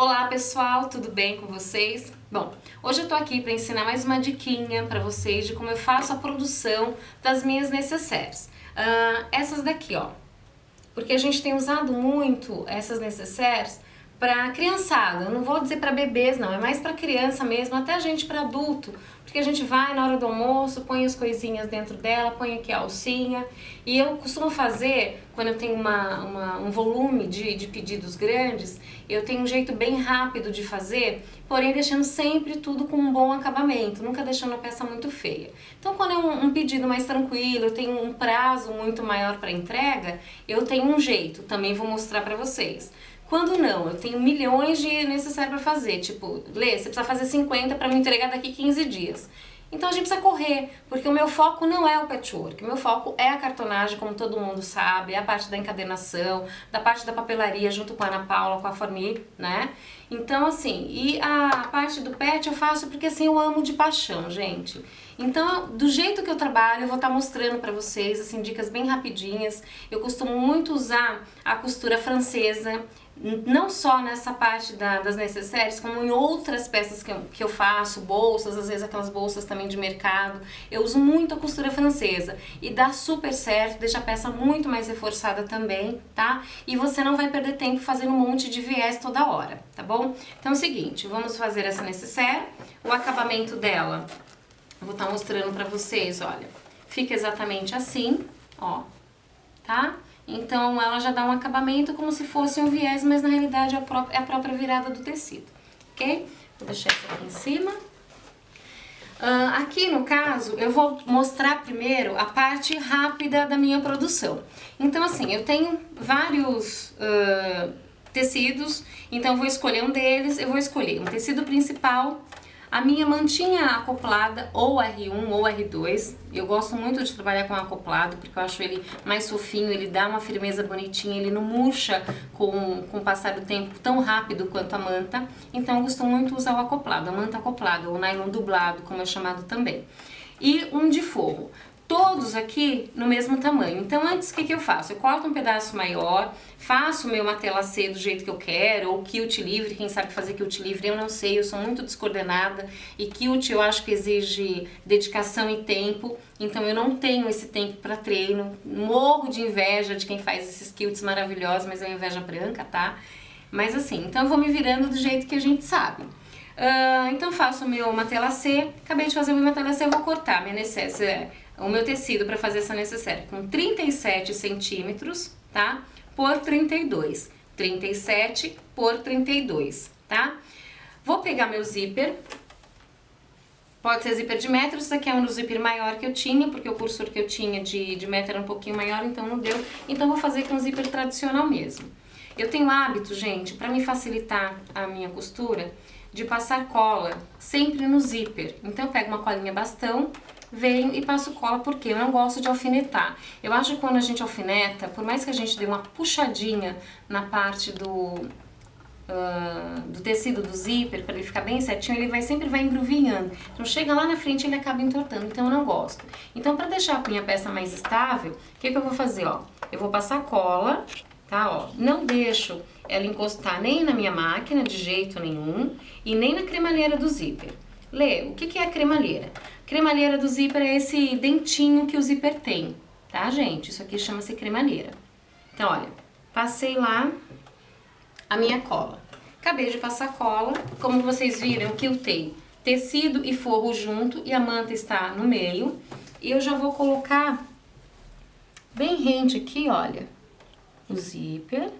Olá pessoal, tudo bem com vocês? Bom, hoje eu tô aqui para ensinar mais uma diquinha para vocês de como eu faço a produção das minhas necessaires. Essas daqui, ó, porque a gente tem usado muito essas necessaires para criançada. Eu não vou dizer para bebês não, é mais para criança mesmo, até a gente para adulto, porque a gente vai na hora do almoço, põe as coisinhas dentro dela, põe aqui a alcinha, e eu costumo fazer, quando eu tenho um volume de pedidos grandes, eu tenho um jeito bem rápido de fazer, porém deixando sempre tudo com um bom acabamento, nunca deixando a peça muito feia. Então quando é um pedido mais tranquilo, eu tenho um prazo muito maior para entrega, eu tenho um jeito, também vou mostrar para vocês. Quando não, eu tenho milhões de necessário para fazer, tipo, Lê, você precisa fazer 50 para me entregar daqui 15 dias. Então a gente precisa correr, porque o meu foco não é o patchwork, o meu foco é a cartonagem, como todo mundo sabe, é a parte da encadernação, da parte da papelaria junto com a Ana Paula, com a Forni, né? Então assim, e a parte do patch eu faço porque assim eu amo de paixão, gente. Então, do jeito que eu trabalho, eu vou estar mostrando pra vocês, assim, dicas bem rapidinhas. Eu costumo muito usar a costura francesa, não só nessa parte das necessaires, como em outras peças que eu faço, bolsas, às vezes aquelas bolsas também de mercado. Eu uso muito a costura francesa e dá super certo, deixa a peça muito mais reforçada também, tá? E você não vai perder tempo fazendo um monte de viés toda hora, tá bom? Então é o seguinte, vamos fazer essa necessaire, o acabamento dela, eu vou estar mostrando pra vocês, olha, fica exatamente assim, ó, tá? Então ela já dá um acabamento como se fosse um viés, mas na realidade é a própria virada do tecido, ok? Vou deixar isso aqui em cima. Aqui no caso eu vou mostrar primeiro a parte rápida da minha produção. Então assim, eu tenho vários tecidos, então eu vou escolher um deles, eu vou escolher um tecido principal, a minha mantinha acoplada, ou R1 ou R2, eu gosto muito de trabalhar com acoplado, porque eu acho ele mais fofinho, ele dá uma firmeza bonitinha, ele não murcha com o passar do tempo tão rápido quanto a manta, então eu gosto muito de usar o acoplado, a manta acoplada, ou nylon dublado, como é chamado também. E um de forro. Todos aqui no mesmo tamanho. Então antes o que eu faço? Eu corto um pedaço maior, faço o meu matelassê do jeito que eu quero, ou quilt livre, quem sabe fazer quilt livre, eu não sei, eu sou muito descoordenada, e quilt eu acho que exige dedicação e tempo, então eu não tenho esse tempo para treino, morro de inveja de quem faz esses quilts maravilhosos, mas é uma inveja branca, tá? Mas assim, então eu vou me virando do jeito que a gente sabe. Então faço o meu matelassê, acabei de fazer o meu matelassê, eu vou cortar minha necessaire, o meu tecido para fazer essa necessaire com 37 centímetros, tá? Por 32, 37 por 32, tá? Vou pegar meu zíper, pode ser zíper de metro, isso aqui é um zíper maior que eu tinha, porque o cursor que eu tinha de metro era um pouquinho maior, então não deu, então vou fazer com um zíper tradicional mesmo. Eu tenho hábito, gente, para me facilitar a minha costura, de passar cola sempre no zíper. Então eu pego uma colinha bastão, venho e passo cola, porque eu não gosto de alfinetar. Eu acho que quando a gente alfineta, por mais que a gente dê uma puxadinha na parte do tecido do zíper, para ele ficar bem certinho, ele sempre vai engruvinhando. Então chega lá na frente ele acaba entortando, então eu não gosto. Então para deixar a minha peça mais estável, o que eu vou fazer, ó? Eu vou passar cola, tá, ó, não deixo ela encostar nem na minha máquina de jeito nenhum e nem na cremalheira do zíper. Lê, o que é a cremalheira? Cremalheira do zíper é esse dentinho que o zíper tem, tá, gente? Isso aqui chama-se cremalheira. Então, olha, passei lá a minha cola. Acabei de passar cola, como vocês viram que eu tenho tecido e forro junto e a manta está no meio. E eu já vou colocar bem rente aqui, olha, o zíper.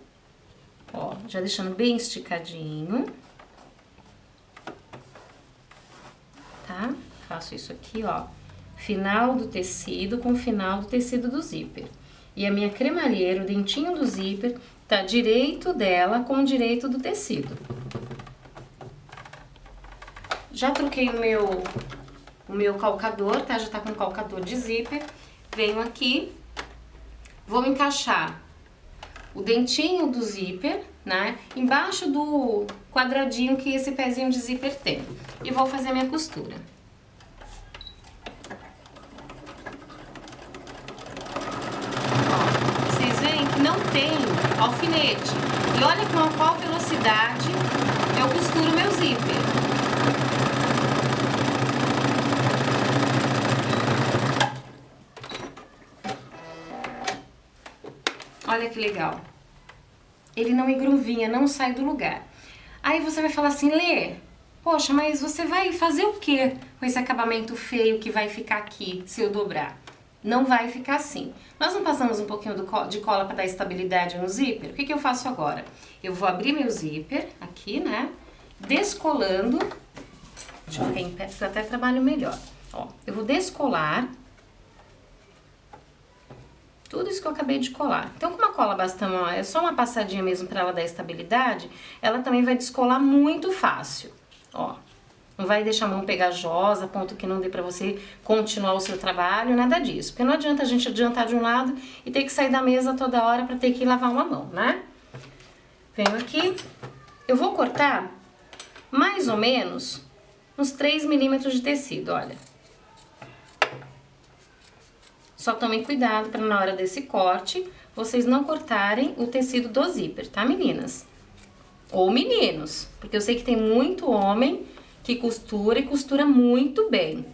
Ó, já deixando bem esticadinho, tá? Faço isso aqui, ó, final do tecido com final do tecido do zíper. E a minha cremalheira, o dentinho do zíper, tá direito dela com o direito do tecido. Já troquei o meu calcador, tá? Já tá com o calcador de zíper. Venho aqui, vou encaixar o dentinho do zíper, né, embaixo do quadradinho que esse pezinho de zíper tem. E vou fazer a minha costura. Ó, vocês veem que não tem alfinete. E olha com qual velocidade zíper. Olha que legal. Ele não engruvinha, não sai do lugar. Aí você vai falar assim, Lê, poxa, mas você vai fazer o que com esse acabamento feio que vai ficar aqui se eu dobrar? Não vai ficar assim. Nós não passamos um pouquinho de cola para dar estabilidade no zíper? O que que eu faço agora? Eu vou abrir meu zíper aqui, né? Descolando. Deixa eu ficar em pé, porque eu até trabalho melhor. Ó, eu vou descolar tudo isso que eu acabei de colar. Então, com uma cola bastante, é só uma passadinha mesmo para ela dar estabilidade, ela também vai descolar muito fácil. Ó, não vai deixar a mão pegajosa, a ponto que não dê pra você continuar o seu trabalho, nada disso. Porque não adianta a gente adiantar de um lado e ter que sair da mesa toda hora pra ter que lavar uma mão, né? Venho aqui, eu vou cortar mais ou menos uns 3 milímetros de tecido, olha. Só tomem cuidado para na hora desse corte, vocês não cortarem o tecido do zíper, tá, meninas? Ou meninos, porque eu sei que tem muito homem que costura e costura muito bem.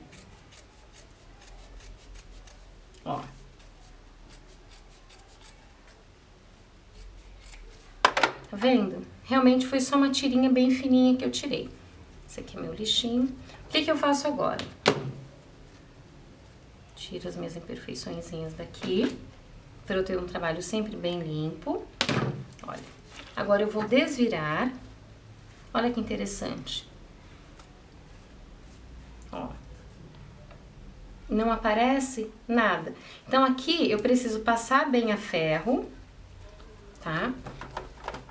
Ó. Tá vendo? Realmente foi só uma tirinha bem fininha que eu tirei. Esse aqui é meu lixinho. O que que eu faço agora? Tiro as minhas imperfeiçõezinhas daqui, para eu ter um trabalho sempre bem limpo. Olha, agora eu vou desvirar. Olha que interessante. Ó. Não aparece nada. Então, aqui eu preciso passar bem a ferro, tá?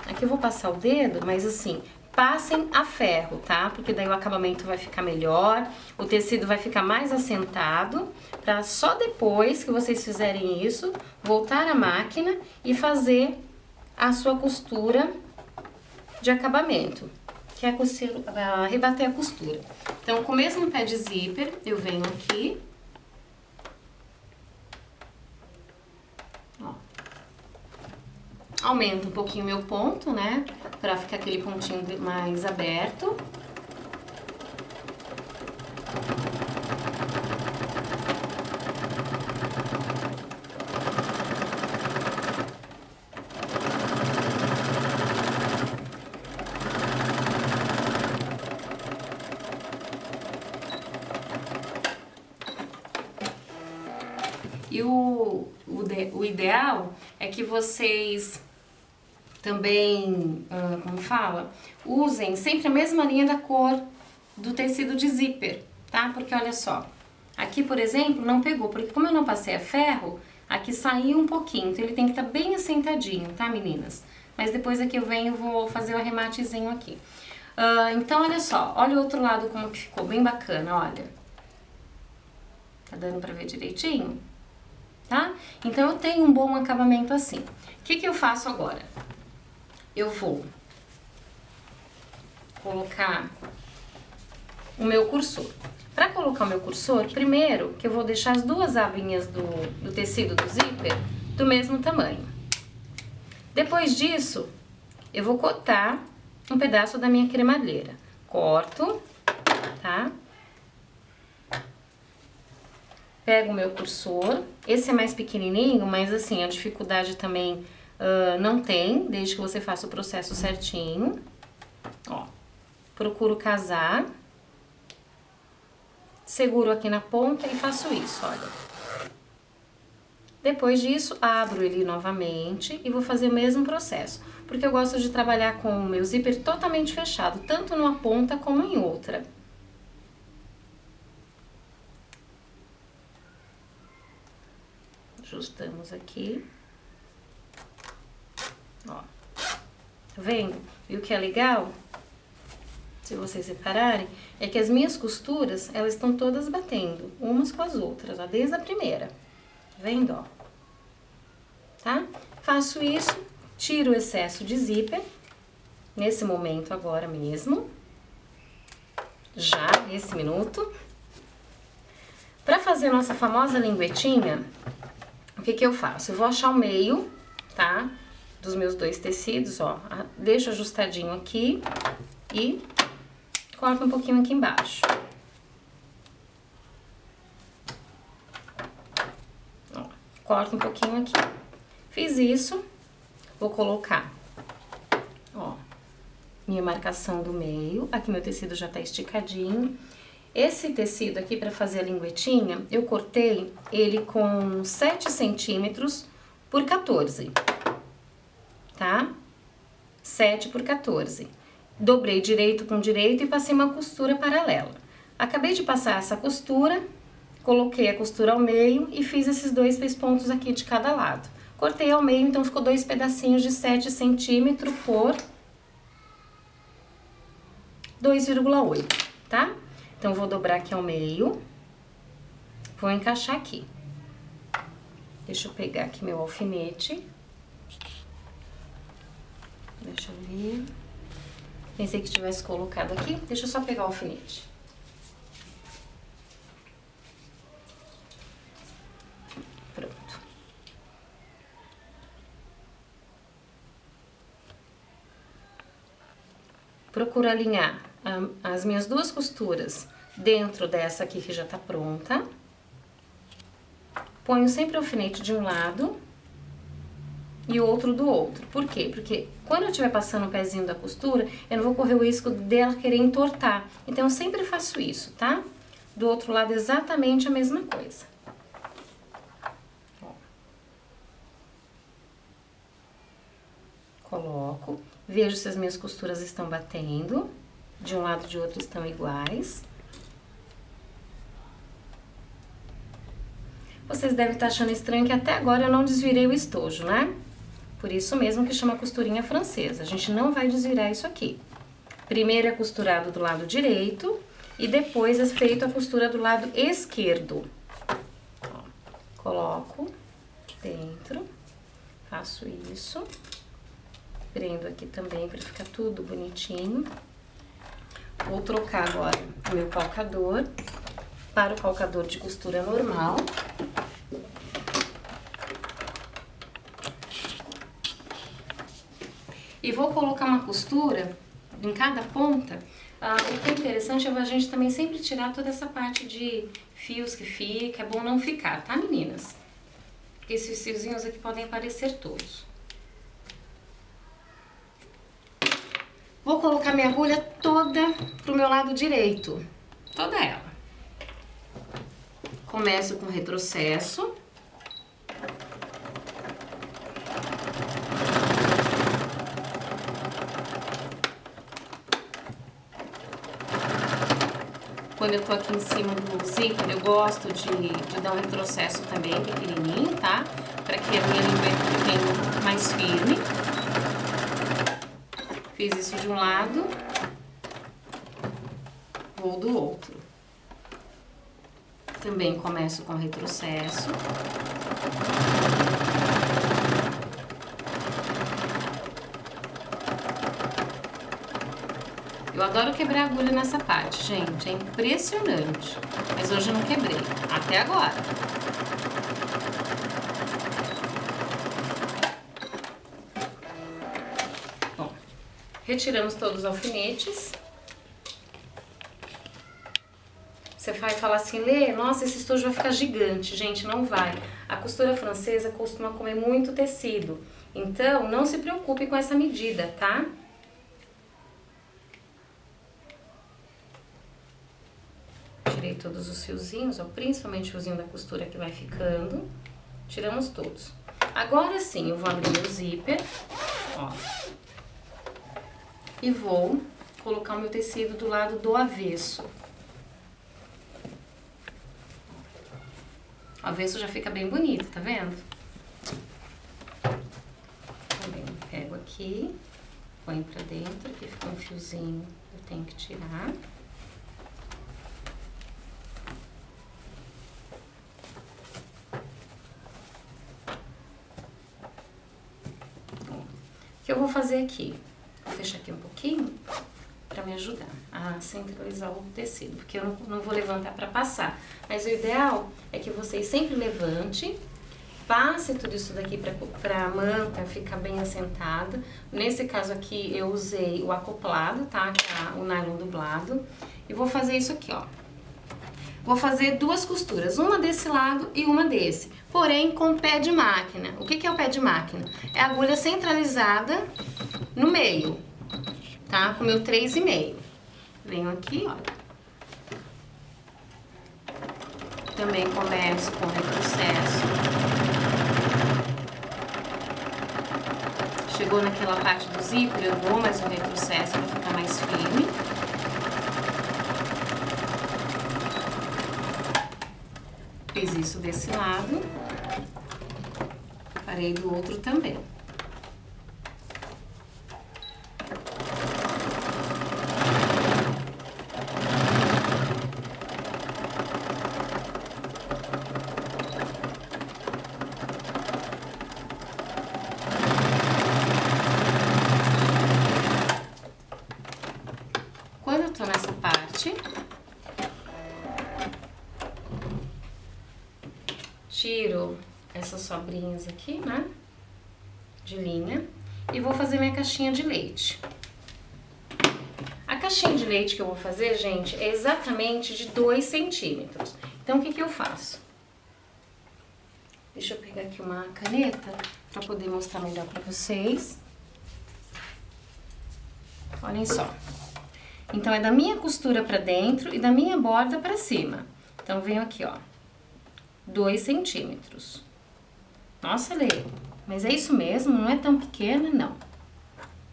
Aqui eu vou passar o dedo, mas assim, passem a ferro, tá? Porque daí o acabamento vai ficar melhor, o tecido vai ficar mais assentado, pra só depois que vocês fizerem isso, voltar à máquina e fazer a sua costura de acabamento, que é rebater a costura. Então, com o mesmo pé de zíper, eu venho aqui, ó, aumento um pouquinho meu ponto, né, pra ficar aquele pontinho mais aberto. E o ideal é que vocês também, como fala, usem sempre a mesma linha da cor do tecido de zíper, tá? Porque olha só, aqui, por exemplo, não pegou, porque como eu não passei a ferro, aqui saiu um pouquinho, então ele tem que estar bem assentadinho, tá, meninas? Mas depois aqui eu venho e vou fazer o arrematezinho aqui. Então, olha só, olha o outro lado como que ficou, bem bacana, olha. Tá dando pra ver direitinho? Tá? Então, eu tenho um bom acabamento assim. O que que eu faço agora? Eu vou colocar o meu cursor. Para colocar o meu cursor, primeiro que eu vou deixar as duas abinhas do tecido do zíper do mesmo tamanho. Depois disso, eu vou cortar um pedaço da minha cremalheira. Corto, tá? Pego o meu cursor, esse é mais pequenininho, mas assim, a dificuldade também não tem, desde que você faça o processo certinho. Ó, procuro casar, seguro aqui na ponta e faço isso, olha. Depois disso, abro ele novamente e vou fazer o mesmo processo, porque eu gosto de trabalhar com o meu zíper totalmente fechado, tanto numa ponta como em outra. Ajustamos aqui. Ó. Tá vendo? E o que é legal, se vocês repararem, é que as minhas costuras, elas estão todas batendo umas com as outras, ó, desde a primeira. Tá vendo, ó? Tá? Faço isso, tiro o excesso de zíper, nesse momento agora mesmo. Já, nesse minuto. Pra fazer a nossa famosa linguetinha, o que que eu faço? Eu vou achar o meio, tá? Dos meus dois tecidos, ó. Deixo ajustadinho aqui e corta um pouquinho aqui embaixo. Ó, corta um pouquinho aqui. Fiz isso, vou colocar, ó, minha marcação do meio. Aqui meu tecido já tá esticadinho. Esse tecido aqui, pra fazer a linguetinha, eu cortei ele com 7 centímetros por 14, tá? 7 por 14. Dobrei direito com direito e passei uma costura paralela. Acabei de passar essa costura, coloquei a costura ao meio e fiz esses 2 pespontos aqui de cada lado. Cortei ao meio, então ficou 2 pedacinhos de 7 centímetros por 2,8, tá? Então, vou dobrar aqui ao meio, vou encaixar aqui. Deixa eu pegar aqui meu alfinete. Deixa eu ver. Pensei que tivesse colocado aqui. Deixa eu só pegar o alfinete. Pronto. Procuro alinhar as minhas 2 costuras dentro dessa aqui que já tá pronta. Ponho sempre o alfinete de um lado e o outro do outro. Por quê? Porque quando eu estiver passando o pezinho da costura, eu não vou correr o risco dela querer entortar. Então, eu sempre faço isso, tá? Do outro lado, exatamente a mesma coisa. Ó. Coloco, vejo se as minhas costuras estão batendo. De um lado e de outro estão iguais. Vocês devem estar achando estranho que até agora eu não desvirei o estojo, né? Por isso mesmo que chama costurinha francesa. A gente não vai desvirar isso aqui. Primeiro é costurado do lado direito e depois é feito a costura do lado esquerdo. Ó, coloco dentro, faço isso. Prendo aqui também para ficar tudo bonitinho. Vou trocar agora o meu calcador para o calcador de costura normal. E vou colocar uma costura em cada ponta. O que é interessante é a gente também sempre tirar toda essa parte de fios que fica. É bom não ficar, tá, meninas? Porque esses fiozinhos aqui podem aparecer todos. Vou colocar minha agulha toda pro meu lado direito, toda ela. Começo com retrocesso. Quando eu tô aqui em cima do zíper, eu gosto de dar um retrocesso também, pequenininho, tá? Pra que a minha lingueta fique mais firme. Fiz isso de um lado, vou do outro. Também começo com retrocesso. Eu adoro quebrar a agulha nessa parte, gente, é impressionante. Mas hoje eu não quebrei, até agora. Bom, retiramos todos os alfinetes. Você vai falar assim, Lê, nossa, esse estojo vai ficar gigante. Gente, não vai. A costura francesa costuma comer muito tecido. Então, não se preocupe com essa medida, tá? Tirei todos os fiozinhos, ó, principalmente o fiozinho da costura que vai ficando. Tiramos todos. Agora sim, eu vou abrir meu zíper, ó. E vou colocar o meu tecido do lado do avesso. O avesso já fica bem bonito, tá vendo? Também pego aqui, põe pra dentro, aqui fica um fiozinho, eu tenho que tirar. O que eu vou fazer aqui? Vou fechar aqui um pouquinho pra me ajudar a centralizar o tecido, porque eu não vou levantar pra passar. Mas o ideal é que vocês sempre levantem passe tudo isso daqui pra manta ficar bem assentada. Nesse caso aqui eu usei o acoplado, tá? Que é o nylon dublado. E vou fazer isso aqui, ó. Vou fazer duas costuras, uma desse lado e uma desse, porém com pé de máquina. O que é o pé de máquina? É a agulha centralizada no meio, tá? Com o meu 3,5. Venho aqui, olha. Também começo com retrocesso. Chegou naquela parte do zíper, eu dou mais um retrocesso para ficar mais firme. Fiz isso desse lado. Farei do outro também. Quando eu tô nessa parte, tiro essas sobrinhas aqui, né, de linha, e vou fazer minha caixinha de leite. A caixinha de leite que eu vou fazer, gente, é exatamente de 2 centímetros. Então, o que eu faço? Deixa eu pegar aqui uma caneta pra poder mostrar melhor pra vocês. Olhem só. Então, é da minha costura pra dentro e da minha borda pra cima. Então, venho aqui, ó, 2 centímetros. Nossa, Lê, mas é isso mesmo? Não é tão pequena? Não.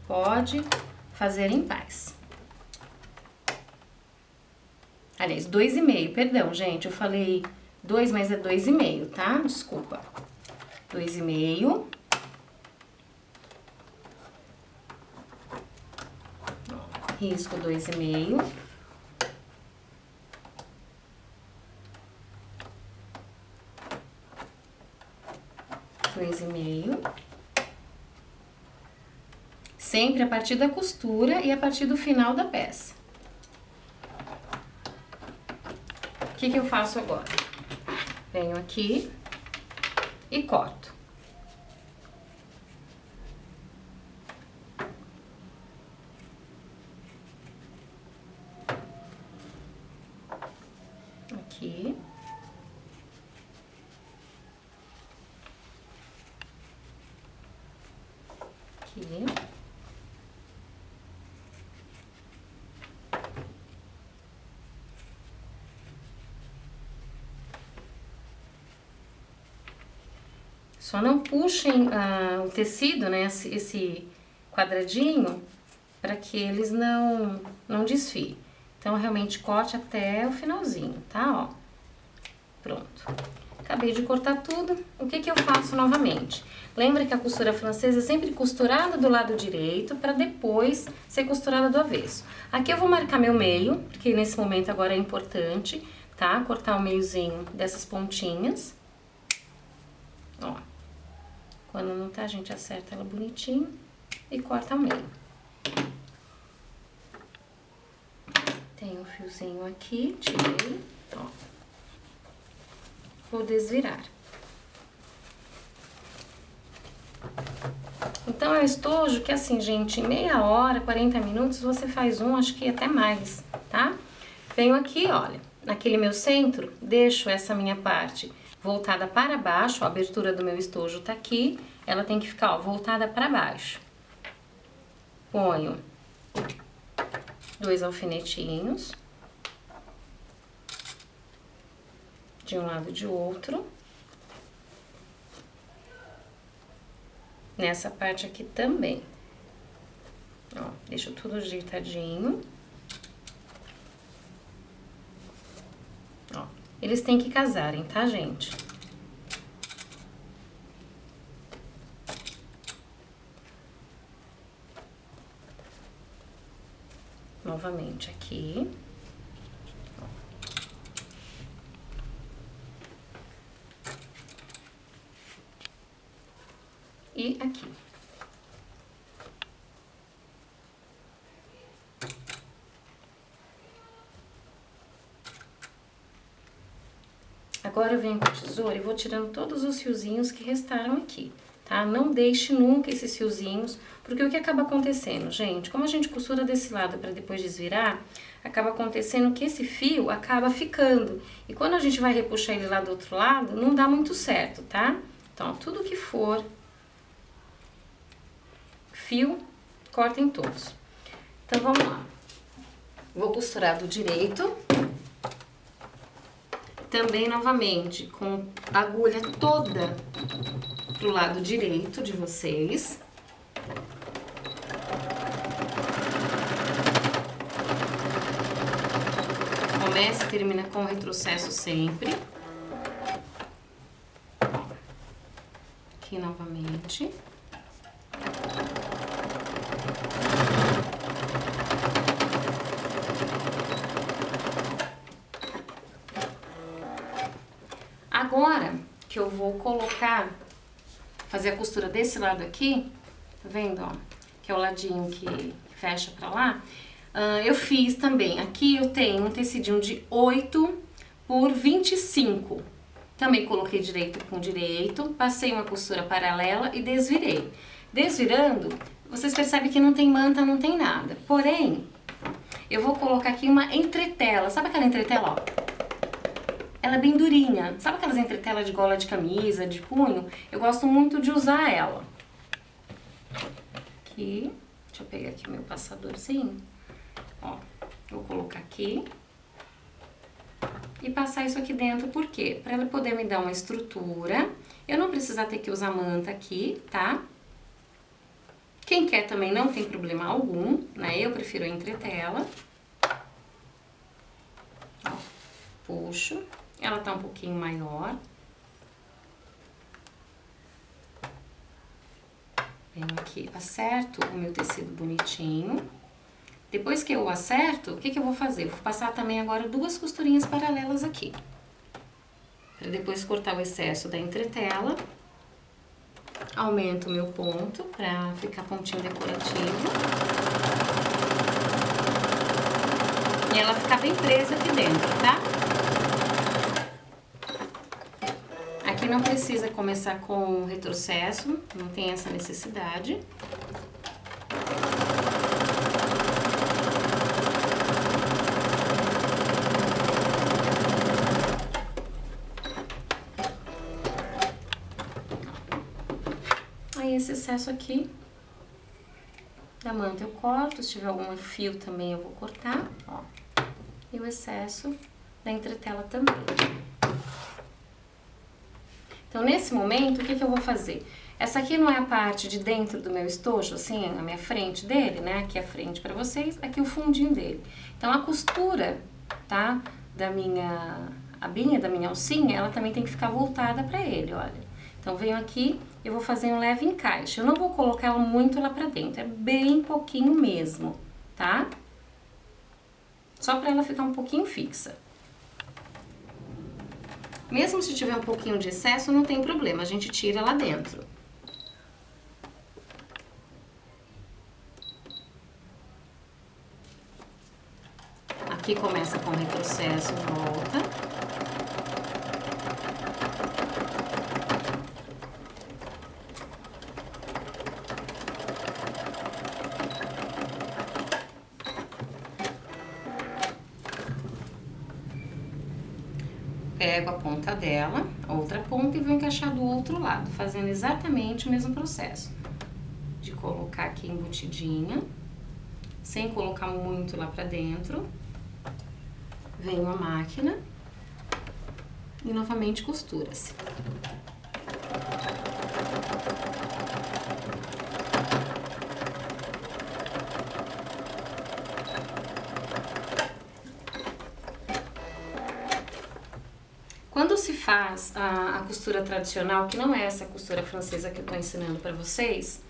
Pode fazer em paz. Aliás, 2,5, perdão, gente, eu falei 2, mas é 2,5, tá? Desculpa. 2,5. Risco 2,5. Sempre a partir da costura e a partir do final da peça. O que eu faço agora? Venho aqui e corto. Aqui. Aqui. Só não puxem o tecido, né, esse quadradinho, para que eles não desfiem. Então, realmente corte até o finalzinho, tá? Ó, pronto. Acabei de cortar tudo. O que eu faço novamente? Lembra que a costura francesa é sempre costurada do lado direito, para depois ser costurada do avesso. Aqui eu vou marcar meu meio, porque nesse momento agora é importante, tá? Cortar o meiozinho dessas pontinhas. Ó. Quando não tá, a gente acerta ela bonitinho e corta ao meio. Tem um fiozinho aqui, tirei, ó. Vou desvirar. Então, é um estojo que assim, gente, em meia hora, 40 minutos, você faz um, acho que até mais, tá? Venho aqui, olha, naquele meu centro, deixo essa minha parte voltada para baixo, a abertura do meu estojo tá aqui, ela tem que ficar, ó, voltada para baixo. Ponho 2 alfinetinhos, de um lado e de outro. Nessa parte aqui também. Ó, deixo tudo ajeitadinho. Ó, eles têm que casarem, tá, gente? Novamente aqui. E aqui. Agora eu venho com a tesoura e vou tirando todos os fiozinhos que restaram aqui, tá? Não deixe nunca esses fiozinhos, porque o que acaba acontecendo, gente? Como a gente costura desse lado para depois desvirar, acaba acontecendo que esse fio acaba ficando. E quando a gente vai repuxar ele lá do outro lado, não dá muito certo, tá? Então, ó, tudo que for fio, cortem todos. Então, vamos lá. Vou costurar do direito. Também, novamente, com a agulha toda pro lado direito de vocês. Começa e termina com o retrocesso sempre. Aqui novamente. Agora que eu vou colocar, fazer a costura desse lado aqui, tá vendo, ó? Que é o ladinho que fecha pra lá. Eu fiz também, aqui eu tenho um tecidinho de 8 por 25. Também coloquei direito com direito, passei uma costura paralela e desvirei. Desvirando, vocês percebem que não tem manta, não tem nada. Porém, eu vou colocar aqui uma entretela. Sabe aquela entretela, ó? Ela é bem durinha. Sabe aquelas entretelas de gola de camisa, de punho? Eu gosto muito de usar ela. Aqui, deixa eu pegar aqui o meu passadorzinho. Ó, vou colocar aqui. E passar isso aqui dentro, por quê? Pra ela poder me dar uma estrutura. Eu não precisar ter que usar manta aqui, tá? Quem quer também não tem problema algum, né? Eu prefiro a entretela. Ó, puxo. Ela tá um pouquinho maior. Venho aqui, acerto o meu tecido bonitinho. Depois que eu acerto, o que que eu vou fazer? Vou passar também agora 2 costurinhas paralelas aqui. Pra depois cortar o excesso da entretela. Aumento o meu ponto pra ficar pontinho decorativo. E ela ficar bem presa aqui dentro, tá? Aqui não precisa começar com retrocesso, não tem essa necessidade. Aí esse excesso aqui da manta eu corto, se tiver algum fio também eu vou cortar, ó. E o excesso da entretela também. Então, nesse momento, o que que eu vou fazer? Essa aqui não é a parte de dentro do meu estojo, assim, a minha frente dele, né? Aqui a frente pra vocês, aqui o fundinho dele. Então, a costura, tá? Da minha abinha, da minha alcinha, ela também tem que ficar voltada pra ele, olha. Então, venho aqui, eu vou fazer um leve encaixe. Eu não vou colocar ela muito lá pra dentro, é bem pouquinho mesmo, tá? Só pra ela ficar um pouquinho fixa. Mesmo se tiver um pouquinho de excesso, não tem problema, a gente tira lá dentro. Aqui começa com retrocesso, volta. Pego a ponta dela, a outra ponta, e vou encaixar do outro lado, fazendo exatamente o mesmo processo. De colocar aqui embutidinha, sem colocar muito lá pra dentro. Venho a máquina e novamente costura-se. Quando se faz a costura tradicional, que não é essa costura francesa que eu tô ensinando pra vocês,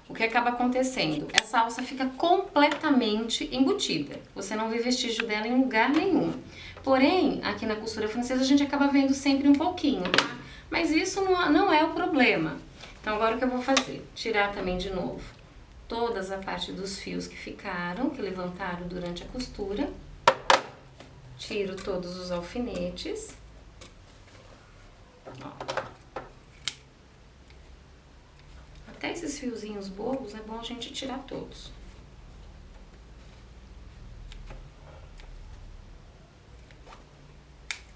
o que acaba acontecendo? Essa alça fica completamente embutida. Você não vê vestígio dela em lugar nenhum. Porém, aqui na costura francesa a gente acaba vendo sempre um pouquinho, tá? Mas isso não é o problema. Então agora o que eu vou fazer? Tirar também de novo todas a parte dos fios que ficaram, que levantaram durante a costura. Tiro todos os alfinetes. Ó. Até esses fiozinhos bobos é bom a gente tirar todos.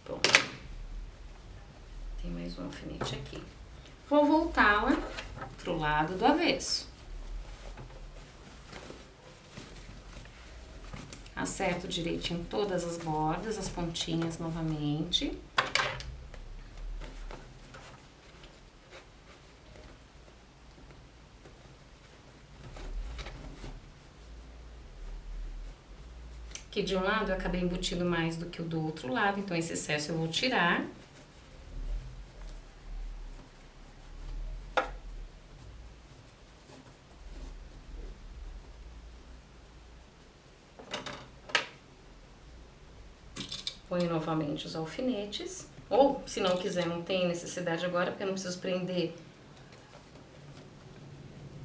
Pronto. Tem mais um alfinete aqui. Vou voltá-la pro lado do avesso. Acerto direitinho todas as bordas, as pontinhas novamente. Aqui de um lado eu acabei embutindo mais do que o do outro lado, então esse excesso eu vou tirar. Ponho novamente os alfinetes, ou se não quiser, não tem necessidade agora, porque eu não preciso prender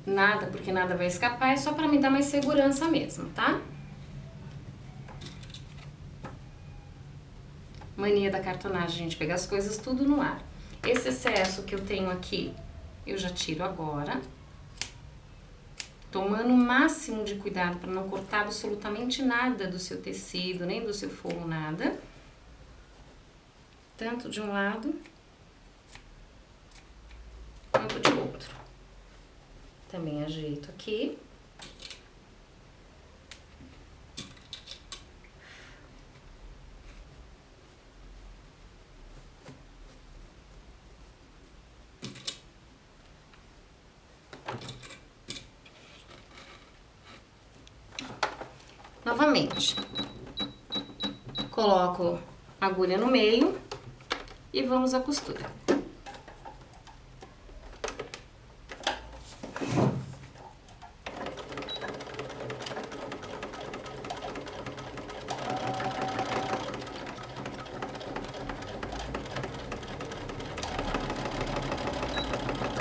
nada, porque nada vai escapar, é só pra me dar mais segurança mesmo, tá? Mania da cartonagem, gente, pegar as coisas tudo no ar. Esse excesso que eu tenho aqui, eu já tiro agora. Tomando o máximo de cuidado para não cortar absolutamente nada do seu tecido, nem do seu forro, nada. Tanto de um lado, quanto de outro. Também ajeito aqui. Novamente, coloco a agulha no meio e vamos à costura.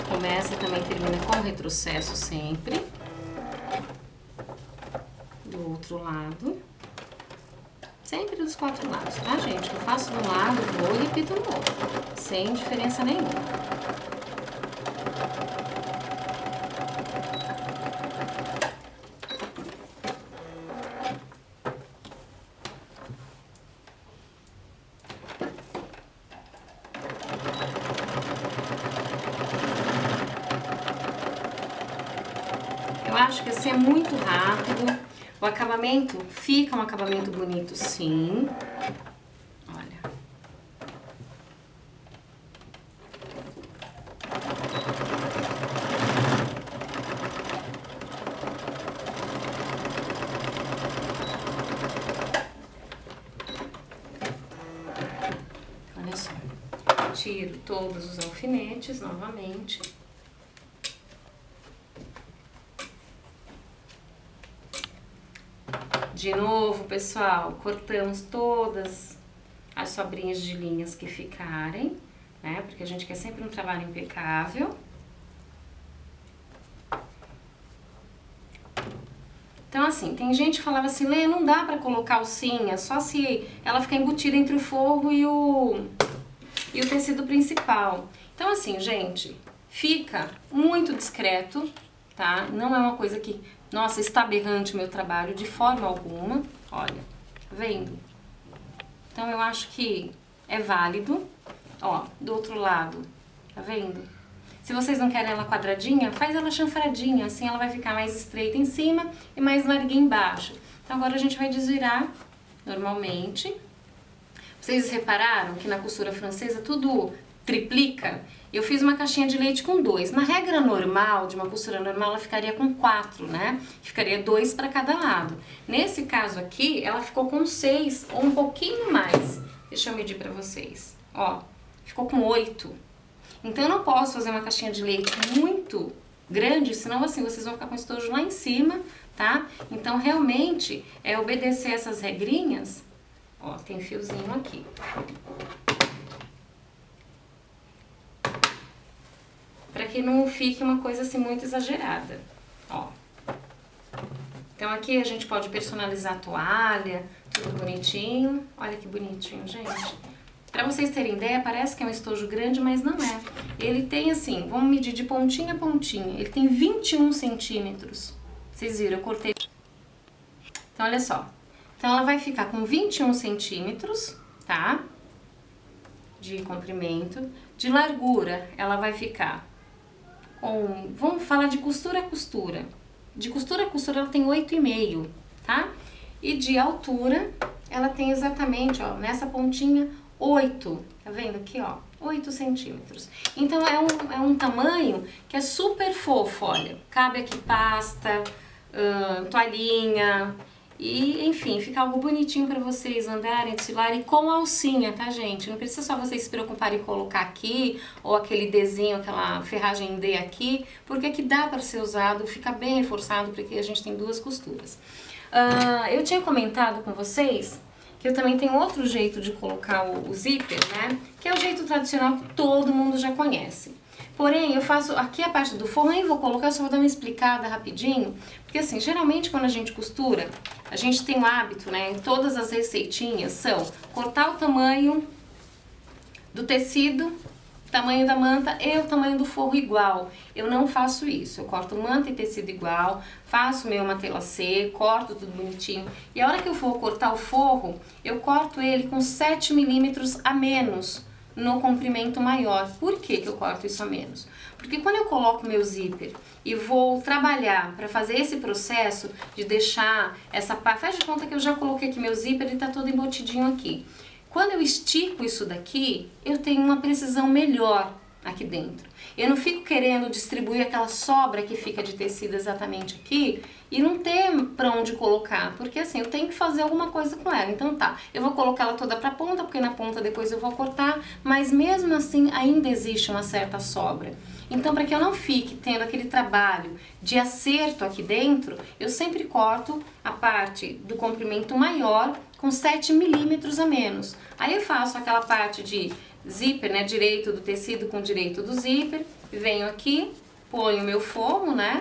Começa e também termina com retrocesso sempre. Do outro lado. Sempre dos 4 lados, tá, gente? O que eu faço de um lado, vou e repito no outro. Sem diferença nenhuma. Eu acho que assim é muito rápido. O acabamento fica um acabamento bonito, sim. Olha. Olha só. Tiro todos os alfinetes novamente. De novo, pessoal, cortamos todas as sobrinhas de linhas que ficarem, né? Porque a gente quer sempre um trabalho impecável. Então, assim, tem gente que falava assim, Lê, não dá pra colocar alcinha, só se ela ficar embutida entre o forro e o tecido principal. Então, assim, gente, fica muito discreto, tá? Não é uma coisa que... Nossa, está aberrante o meu trabalho de forma alguma. Olha, tá vendo? Então, eu acho que é válido. Ó, do outro lado, tá vendo? Se vocês não querem ela quadradinha, faz ela chanfradinha. Assim ela vai ficar mais estreita em cima e mais larguinha embaixo. Então, agora a gente vai desvirar normalmente. Vocês repararam que na costura francesa tudo triplica? Eu fiz uma caixinha de leite com 2. Na regra normal, de uma costura normal, ela ficaria com 4, né? Ficaria 2 para cada lado. Nesse caso aqui, ela ficou com 6 ou um pouquinho mais. Deixa eu medir para vocês. Ó, ficou com 8. Então, eu não posso fazer uma caixinha de leite muito grande, senão assim, vocês vão ficar com estojo lá em cima, tá? Então, realmente, é obedecer essas regrinhas. Ó, tem fiozinho aqui. Pra que não fique uma coisa assim muito exagerada, ó. Então aqui a gente pode personalizar a toalha, tudo bonitinho. Olha que bonitinho, gente. Para vocês terem ideia, parece que é um estojo grande, mas não é. Ele tem assim, vamos medir de pontinha a pontinha, ele tem 21 centímetros. Vocês viram, eu cortei. Então, olha só. Então, ela vai ficar com 21 centímetros, tá? De comprimento. De largura, ela vai ficar com... Vamos falar de costura a costura. De costura a costura, ela tem 8,5, tá? E de altura, ela tem exatamente, ó, nessa pontinha, 8. Tá vendo aqui, ó? 8 centímetros. Então, é um tamanho que é super fofo, olha. Cabe aqui pasta, toalhinha... E, enfim, fica algo bonitinho pra vocês andarem, desfilarem com alcinha, tá, gente? Não precisa só vocês se preocuparem em colocar aqui, ou aquele desenho, aquela ferragem D aqui, porque aqui dá pra ser usado, fica bem reforçado, porque a gente tem 2 costuras. Eu tinha comentado com vocês que eu também tenho outro jeito de colocar o zíper, né? Que é o jeito tradicional que todo mundo já conhece. Porém, eu faço aqui a parte do forro, nem vou colocar, só vou dar uma explicada rapidinho. Porque assim, geralmente quando a gente costura, a gente tem o hábito, né, em todas as receitinhas, são cortar o tamanho do tecido, tamanho da manta e o tamanho do forro igual. Eu não faço isso, eu corto manta e tecido igual, faço meu matelassê, corto tudo bonitinho. E a hora que eu for cortar o forro, eu corto ele com 7 milímetros a menos no comprimento maior. Por que que eu corto isso a menos? Porque quando eu coloco meu zíper e vou trabalhar para fazer esse processo de deixar essa parte, faz de conta que eu já coloquei aqui meu zíper, ele tá todo embotidinho aqui. Quando eu estico isso daqui, eu tenho uma precisão melhor aqui dentro. Eu não fico querendo distribuir aquela sobra que fica de tecido exatamente aqui e não ter pra onde colocar, porque assim, eu tenho que fazer alguma coisa com ela. Então tá, eu vou colocar ela toda pra ponta, porque na ponta depois eu vou cortar, mas mesmo assim ainda existe uma certa sobra. Então, para que eu não fique tendo aquele trabalho de acerto aqui dentro, eu sempre corto a parte do comprimento maior com 7 milímetros a menos. Aí eu faço aquela parte de zíper, né, direito do tecido com direito do zíper, venho aqui, ponho o meu forro, né,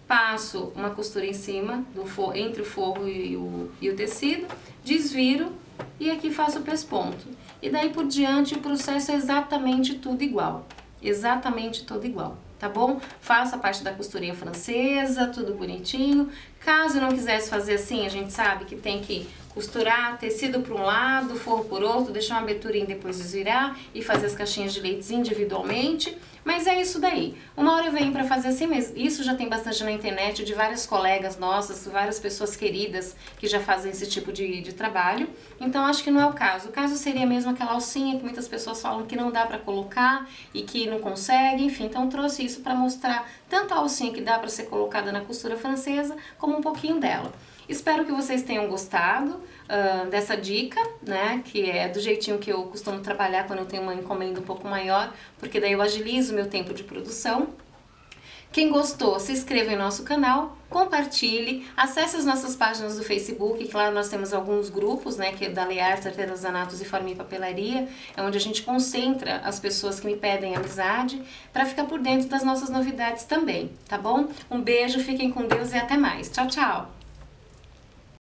passo uma costura em cima, entre o forro e o tecido, desviro e aqui faço o pesponto. E daí por diante o processo é exatamente tudo igual. Exatamente tudo igual, tá bom? Faço a parte da costurinha francesa, tudo bonitinho. Caso eu não quisesse fazer assim, a gente sabe que tem que costurar tecido para um lado, forro por outro, deixar uma aberturinha e depois desvirar e fazer as caixinhas de leites individualmente. Mas é isso daí. Uma hora eu venho pra fazer assim mesmo. Isso já tem bastante na internet, de várias colegas nossas, várias pessoas queridas que já fazem esse tipo de trabalho. Então acho que não é o caso. O caso seria mesmo aquela alcinha que muitas pessoas falam que não dá pra colocar e que não consegue. Enfim, então trouxe isso pra mostrar tanto a alcinha que dá pra ser colocada na costura francesa, como um pouquinho dela. Espero que vocês tenham gostado dessa dica, né, que é do jeitinho que eu costumo trabalhar quando eu tenho uma encomenda um pouco maior, porque daí eu agilizo o meu tempo de produção. Quem gostou, se inscreva em nosso canal, compartilhe, acesse as nossas páginas do Facebook, que lá nós temos alguns grupos, né, que é da Lei Artes, Artesanatos e Forma e Papelaria, é onde a gente concentra as pessoas que me pedem amizade, para ficar por dentro das nossas novidades também, tá bom? Um beijo, fiquem com Deus e até mais. Tchau, tchau!